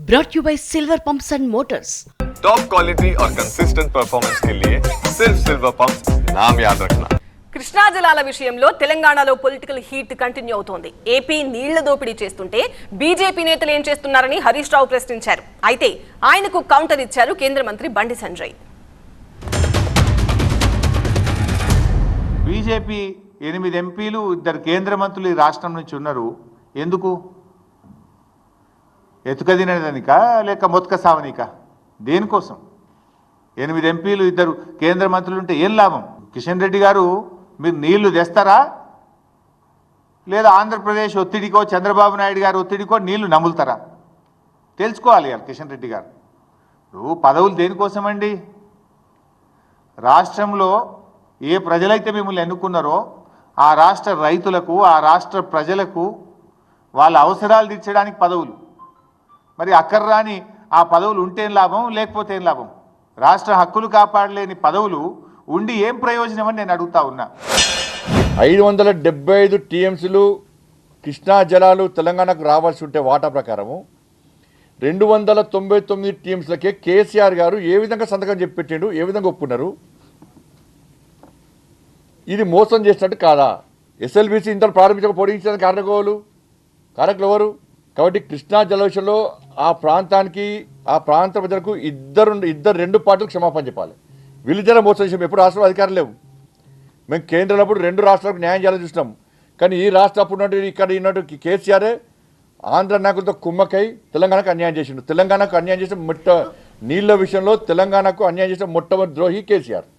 brought you by Silver Pumps and Motors. Top quality और consistent performance के लिए सिर्फ सिल्वर पंप्स नाम याद रखना. కృష్ణా జలాల విషయంలో తెలంగాణలో పొలిటికల్ హీట్ కంటిన్యూ అవుతోంది. ఏపీ నీళ్ల దోపిడీ చేస్తుంటే బీజేపీ నేతలు ఏం చేస్తున్నారని హరీష్ రావు ప్రశ్నించారు. అయితే ఆయనకు కౌంటర్ ఇచ్చారు కేంద్ర మంత్రి బండి సంజయ్. బీజేపీ 8 ఎంపీలు 2 కేంద్ర మంత్రులు ఈ రాష్ట్రం నుంచి ఉన్నారు. ఎందుకు? ఎతుకదినదానిక లేక మొత్క సావనిక? దేనికోసం? 8 ఎంపీలు 2 కేంద్ర మంత్రులు ఉంటే ఏం లాభం? కిషన్ రెడ్డి గారు మీరు నీళ్లు తెస్తారా లేదా ఆంధ్రప్రదేశ్ ఒత్తిడికో చంద్రబాబు నాయుడు గారు ఒత్తిడికో నీళ్లు నములుతారా? తెలుసుకోవాలి కిషన్ రెడ్డి గారు. పదవులు దేనికోసమండి? రాష్ట్రంలో ఏ ప్రజలైతే మిమ్మల్ని ఎన్నుకున్నారో ఆ రాష్ట్ర రైతులకు ఆ రాష్ట్ర ప్రజలకు వాళ్ళ అవసరాలు తీర్చడానికి పదవులు. మరి అక్కర్రాని ఆ పదవులు ఉంటేం లాభం లేకపోతే ఏం లాభం? రాష్ట్ర హక్కులు కాపాడలేని పదవులు ఉండి ఏం ప్రయోజనం అని నేను అడుగుతా ఉన్నా. 575 టీఎంసీలు కృష్ణా జలాలు తెలంగాణకు రావాల్సి ఉంటే వాటా ప్రకారము 299 టీఎంసీలకే కేసీఆర్ గారు ఏ విధంగా సంతకం చెప్పి పెట్టిండు, ఏ విధంగా ఒప్పుకున్నారు? ఇది మోసం చేసినట్టు కాదా? ఎస్ఎల్బీసీ ఇంత ప్రారంభించక పొడిగించడానికి కారకులు ఎవరు? కాబట్టి కృష్ణా జల విషయంలో ఆ ప్రాంతానికి ఆ ప్రాంత ప్రజలకు ఇద్దరు 2 పార్టీలకు క్షమాపణ చెప్పాలి. వీళ్ళిద్దరే మోసం చేసాం. ఎప్పుడు రాష్ట్రంలో అధికారం లేవు. మేము కేంద్రంలో 2 రాష్ట్రాలకు న్యాయం చేయాలని చూసినాం. కానీ ఈ రాష్ట్రం అప్పుడు ఇక్కడ ఉన్నట్టు కేసీఆరే ఆంధ్ర నాయకులతో కుమ్మకై తెలంగాణకు అన్యాయం చేసిండు. తెలంగాణకు అన్యాయం చేసిన నీళ్ల విషయంలో తెలంగాణకు అన్యాయం చేసిన మొట్టమొదటి ద్రోహి కేసీఆర్.